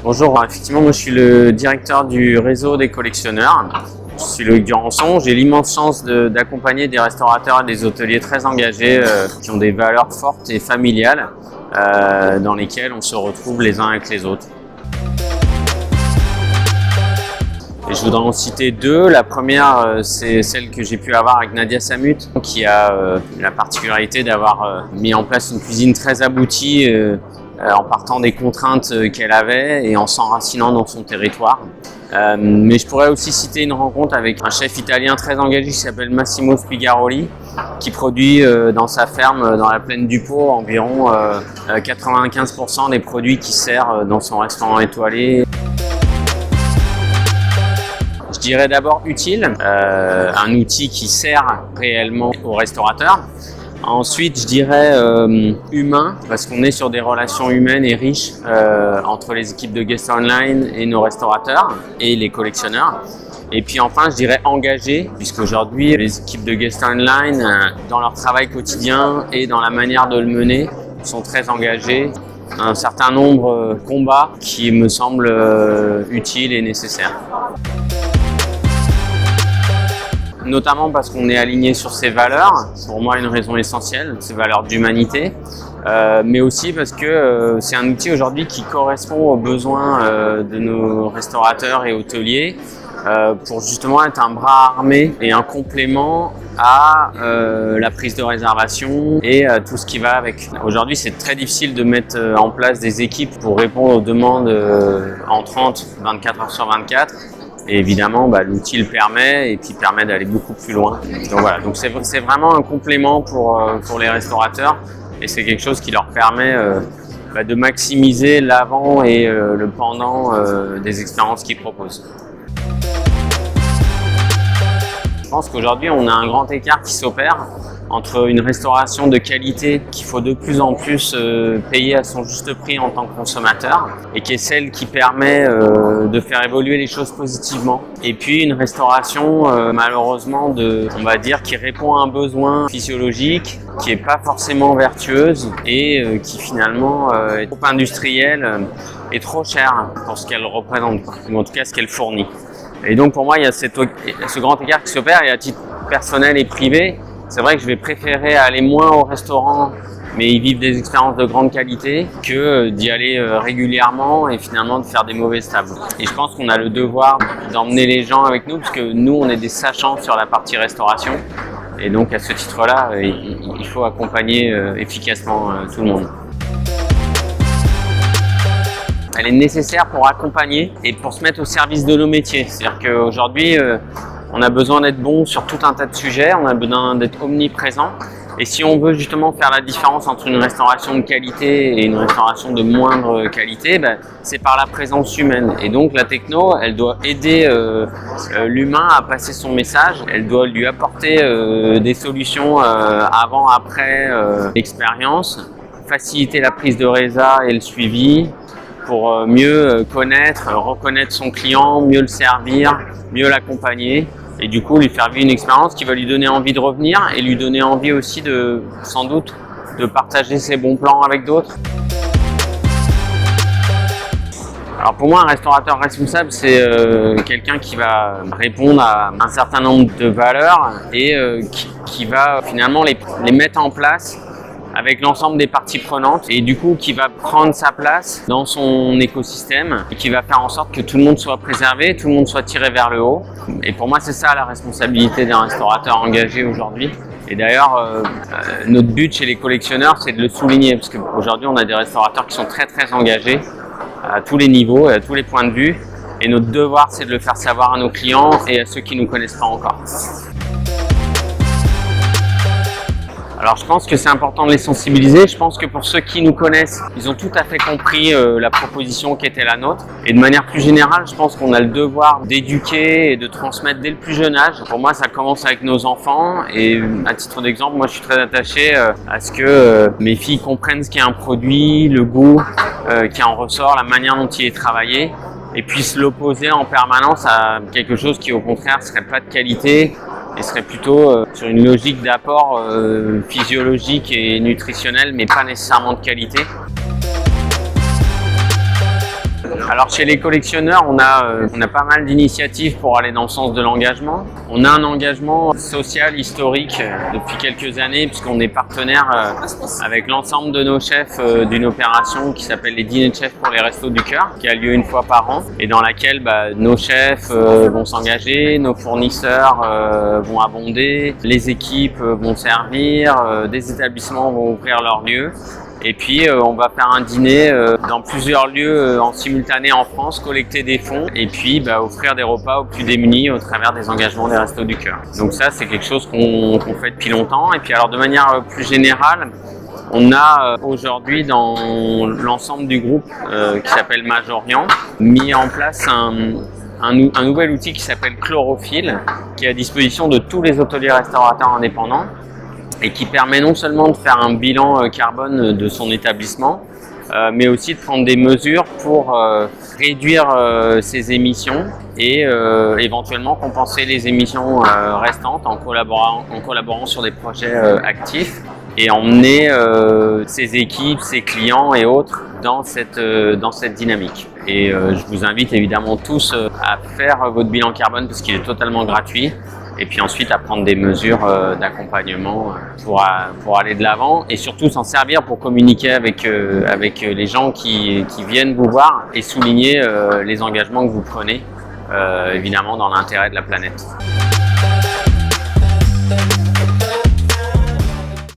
Bonjour, effectivement, moi je suis le directeur du réseau des collectionneurs. Je suis Loïc Durançon. J'ai l'immense chance d'accompagner des restaurateurs et des hôteliers très engagés qui ont des valeurs fortes et familiales dans lesquelles on se retrouve les uns avec les autres. Et je voudrais en citer deux. La première, c'est celle que j'ai pu avoir avec Nadia Samut, qui a la particularité d'avoir mis en place une cuisine très aboutie en partant des contraintes qu'elle avait et en s'enracinant dans son territoire. Mais je pourrais aussi citer une rencontre avec un chef italien très engagé qui s'appelle Massimo Spigaroli, qui produit dans sa ferme dans la plaine du Pô environ 95% des produits qu'il sert dans son restaurant étoilé. Je dirais d'abord utile, un outil qui sert réellement aux restaurateurs. Ensuite, je dirais humain, parce qu'on est sur des relations humaines et riches entre les équipes de Guest Online et nos restaurateurs et les collectionneurs. Et puis enfin, je dirais engagé, puisqu'aujourd'hui, les équipes de Guest Online, dans leur travail quotidien et dans la manière de le mener, sont très engagées. Un certain nombre de combats qui me semblent utiles et nécessaires. Notamment parce qu'on est aligné sur ces valeurs, pour moi une raison essentielle, ces valeurs d'humanité, mais aussi parce que c'est un outil aujourd'hui qui correspond aux besoins de nos restaurateurs et hôteliers pour justement être un bras armé et un complément à la prise de réservation et tout ce qui va avec. Aujourd'hui, c'est très difficile de mettre en place des équipes pour répondre aux demandes entrantes 24 heures sur 24. Et évidemment, l'outil le permet et puis permet d'aller beaucoup plus loin. Donc voilà, donc c'est vraiment un complément pour les restaurateurs et c'est quelque chose qui leur permet de maximiser l'avant et le pendant des expériences qu'ils proposent. Je pense qu'aujourd'hui, on a un grand écart qui s'opère entre une restauration de qualité qu'il faut de plus en plus payer à son juste prix en tant que consommateur et qui est celle qui permet de faire évoluer les choses positivement. Et puis une restauration malheureusement on va dire, qui répond à un besoin physiologique, qui est pas forcément vertueuse et qui finalement est trop industrielle et trop chère pour ce qu'elle représente, ou en tout cas ce qu'elle fournit. Et donc pour moi, il y a ce grand écart qui s'opère et à titre personnel et privé, c'est vrai que je vais préférer aller moins au restaurant, mais y vivre des expériences de grande qualité, que d'y aller régulièrement et finalement de faire des mauvaises tables. Et je pense qu'on a le devoir d'emmener les gens avec nous, parce que nous, on est des sachants sur la partie restauration. Et donc à ce titre-là, il faut accompagner efficacement tout le monde. Elle est nécessaire pour accompagner et pour se mettre au service de nos métiers. C'est-à-dire qu'aujourd'hui, on a besoin d'être bon sur tout un tas de sujets, on a besoin d'être omniprésent. Et si on veut justement faire la différence entre une restauration de qualité et une restauration de moindre qualité, c'est par la présence humaine. Et donc la techno, elle doit aider l'humain à passer son message, elle doit lui apporter des solutions avant, après l'expérience, faciliter la prise de résa et le suivi pour mieux connaître, reconnaître son client, mieux le servir, mieux l'accompagner. Et du coup, lui faire vivre une expérience qui va lui donner envie de revenir et lui donner envie aussi sans doute, de partager ses bons plans avec d'autres. Alors pour moi, un restaurateur responsable, c'est quelqu'un qui va répondre à un certain nombre de valeurs et qui va finalement les mettre en place avec l'ensemble des parties prenantes et du coup qui va prendre sa place dans son écosystème et qui va faire en sorte que tout le monde soit préservé, tout le monde soit tiré vers le haut. Et pour moi, c'est ça la responsabilité d'un restaurateur engagé aujourd'hui. Et d'ailleurs, notre but chez les collectionneurs, c'est de le souligner parce qu'aujourd'hui, on a des restaurateurs qui sont très très engagés à tous les niveaux et à tous les points de vue. Et notre devoir, c'est de le faire savoir à nos clients et à ceux qui ne nous connaissent pas encore. Alors je pense que c'est important de les sensibiliser. Je pense que pour ceux qui nous connaissent, ils ont tout à fait compris la proposition qui était la nôtre. Et de manière plus générale, je pense qu'on a le devoir d'éduquer et de transmettre dès le plus jeune âge. Pour moi, ça commence avec nos enfants. Et à titre d'exemple, moi je suis très attaché à ce que mes filles comprennent ce qu'est un produit, le goût qui en ressort, la manière dont il est travaillé. Et puissent l'opposer en permanence à quelque chose qui au contraire serait pas de qualité et serait plutôt sur une logique d'apport physiologique et nutritionnel, mais pas nécessairement de qualité. Alors chez les collectionneurs, on a pas mal d'initiatives pour aller dans le sens de l'engagement. On a un engagement social historique depuis quelques années puisqu'on est partenaire avec l'ensemble de nos chefs d'une opération qui s'appelle les dîners de chefs pour les Restos du Cœur, qui a lieu une fois par an et dans laquelle nos chefs vont s'engager, nos fournisseurs vont abonder, les équipes vont servir, des établissements vont ouvrir leurs lieux. Et puis on va faire un dîner dans plusieurs lieux en simultané en France, collecter des fonds et puis offrir des repas aux plus démunis au travers des engagements des Restos du Cœur. Donc ça c'est quelque chose qu'on fait depuis longtemps. Et puis alors de manière plus générale, on a aujourd'hui dans l'ensemble du groupe qui s'appelle Majorian mis en place un nouvel outil qui s'appelle Chlorophylle, qui est à disposition de tous les hôteliers restaurateurs indépendants et qui permet non seulement de faire un bilan carbone de son établissement, mais aussi de prendre des mesures pour réduire ses émissions et éventuellement compenser les émissions restantes en collaborant sur des projets actifs et emmener ses équipes, ses clients et autres dans cette dynamique. Et je vous invite évidemment tous à faire votre bilan carbone parce qu'il est totalement gratuit. Et puis ensuite à prendre des mesures d'accompagnement pour aller de l'avant et surtout s'en servir pour communiquer avec les gens qui viennent vous voir et souligner les engagements que vous prenez, évidemment dans l'intérêt de la planète.